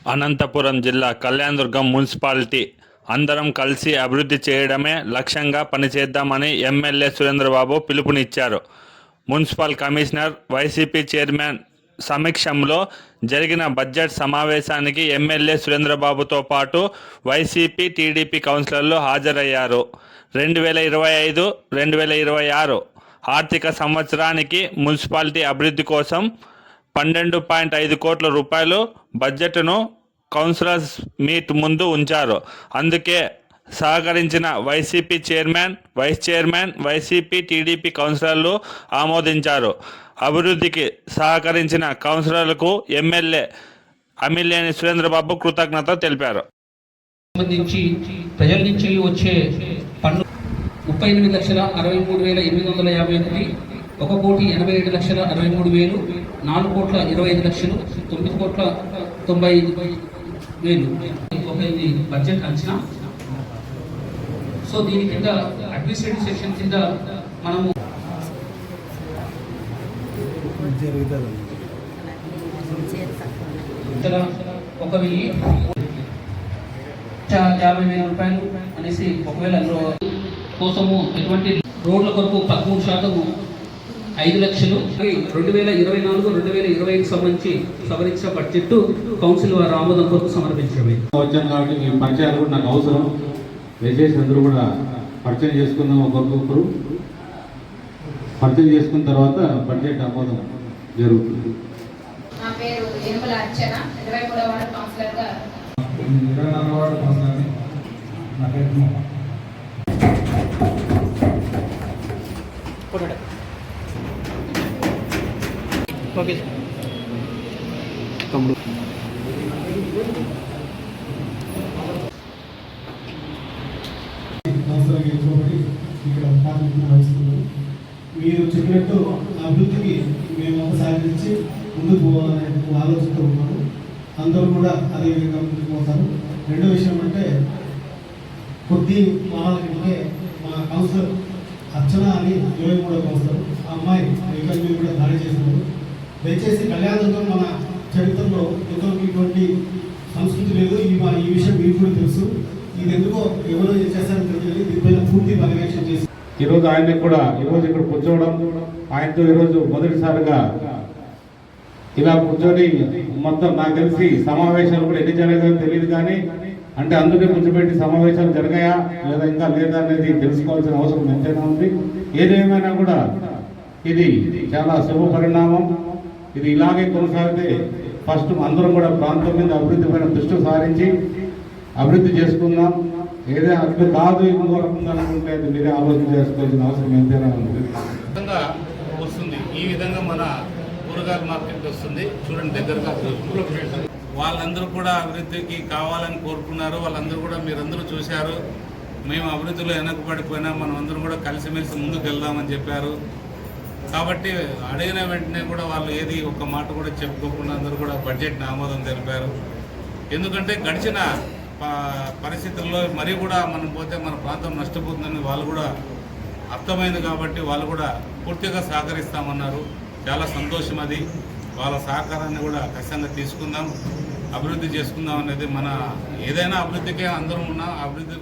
అనంతపురం జిల్లా కళ్యాణదుర్గం మున్సిపాలిటీ అందరం కలిసి అభివృద్ధి చేయడమే లక్ష్యంగా పనిచేద్దామని ఎమ్మెల్యే సురేంద్రబాబు పిలుపునిచ్చారు. మున్సిపల్ కమిషనర్, వైసీపీ చైర్మన్ సమక్షంలో జరిగిన బడ్జెట్ సమావేశానికి ఎమ్మెల్యే సురేంద్రబాబుతో పాటు వైసీపీ, టీడీపీ కౌన్సిలర్లు హాజరయ్యారు. 2025-2026 ఆర్థిక సంవత్సరానికి మున్సిపాలిటీ అభివృద్ధి కోసం 12.5 కోట్ల రూపాయలు బడ్జెట్ను కౌన్సిలర్స్ మీట్ ముందు ఉంచారు. అందుకే సహకరించిన YCP chairman, vice chairman, YCP, TDP కౌన్సిలర్లు ఆమోదించారు. అభివృద్ధికి సహకరించిన కౌన్సిలర్లకు ఎమ్మెల్యే అమిలేని సురేంద్రబాబు కృతజ్ఞత తెలిపారు. సంబంధించి ప్రజల నుంచి వచ్చే పన్ను 38,63,851, 1,87,63,000, 4,25,00,000, 9,95,000 బడ్జెట్ అంచనా. సో దీని కింద అడ్మినిస్ట్రేటివ్ సెక్షన్ కింద మనము 1,50,000 రూపాయలు అనేసి, ఒకవేళ కోసము ఎటువంటి రోడ్ల కొరకు 13% 5 లక్షలు, 2024-2025 సంబంధించి సవరించిన బడ్జెట్ కౌన్సిల్ వారి ఆమోదం కొరకు సమర్పించడమే. వచ్చాను కాబట్టి ఈ పరిచయాలు కూడా నాకు అవసరం. దయచేసి అందరూ కూడా పరిచయం చేసుకుందాం. ఒక్కొక్కరు పరిచయం చేసుకున్న తర్వాత బడ్జెట్ ఆమోదం జరుగుతుంది. నా పేరు ఎనుమల అర్చన, 23వ వార్డు కౌన్సిలర్గా. 24వ వార్డు కౌన్సిలర్ని. నా పేరు ఓకే తమ్ముడు. ఇక్కడ ప్రాతినిధ్యం వహిస్తున్నాం. మీరు చెప్పినట్టు అభివృద్ధికి మేము ఒకసారి నుంచి ముందుకు పోవాలనే ఆలోచనతో ఉన్నాము. అందరూ కూడా అదే విధంగా ముందుకు పోతారు. రెండో విషయం అంటే, కొద్ది వారాల క్రితమే మా కౌన్సిలర్ అర్చన అని 23వ కౌన్సిలర్, ఆ అమ్మాయి వెహికల్ మీద కూడా దాడి చేసినారు. దయచేసి కళ్యాణదుర్గం మన చరిత్రలో ఎంతవరకు ఇటువంటి సంస్కృతి లేదు. ఈ విషయం మీకు కూడా తెలుసు. ఇది ఎందుకో ఎవరో చేశారో తెలియదు. దీనిపైన పూర్తి పర్యవేక్షణ చేసి ఈరోజు ఆయన్ని కూడా ఈరోజు ఇక్కడ కూర్చోవడం, ఆయనతో ఈరోజు మొదటిసారిగా ఇలా కూర్చొని మొత్తం నాకు తెలిసి సమావేశాలు కూడా ఎన్ని జరిగాయో తెలియదు, కానీ అంటే అందుకే కూర్చోబెట్టి సమావేశాలు జరిగాయా లేదా ఇంకా లేదా అనేది తెలుసుకోవాల్సిన అవసరం ఎంతైనా ఉంది. ఏదేమైనా కూడా ఇది చాలా శుభ పరిణామం. ఇది ఇలాగే కొనసాగితే ఫస్ట్ అందరం కూడా ప్రాంతం మీద అభివృద్ధి పైన దృష్టి సారించి అభివృద్ధి చేసుకుందాం. ఏదైనా అభివృద్ధి కాదు ఇంకో రకంగా అనుకుంటే అది మీరే ఆలోచన చేసుకోవాల్సిన అవసరం ఎంతైనా ఉంది. వస్తుంది ఈ విధంగా మన కూరగాయల మార్కెట్ వస్తుంది చూడండి, దగ్గరగా వాళ్ళందరూ కూడా అభివృద్ధికి కావాలని కోరుకున్నారు. వాళ్ళందరూ కూడా మీరందరూ చూశారు. మేము అభివృద్ధిలో వెనకబడిపోయినా మనం అందరం కూడా కలిసిమెలిసి ముందుకు వెళ్దామని చెప్పారు. కాబట్టి అడిగిన వెంటనే కూడా వాళ్ళు ఏది ఒక్క మాట కూడా చెప్పుకోకుండా అందరూ కూడా బడ్జెట్ని ఆమోదం తెలిపారు. ఎందుకంటే గడిచిన పరిస్థితుల్లో మరీ కూడా మనం పోతే మన ప్రాంతం నష్టపోతుందని వాళ్ళు కూడా అర్థమైంది. కాబట్టి వాళ్ళు కూడా పూర్తిగా సహకరిస్తామన్నారు. చాలా సంతోషం. అది వాళ్ళ సహకారాన్ని కూడా ఖచ్చితంగా తీసుకుందాం, అభివృద్ధి చేసుకుందాం అనేది మన ఏదైనా అభివృద్ధికే అందరం ఉన్నా అభివృద్ధి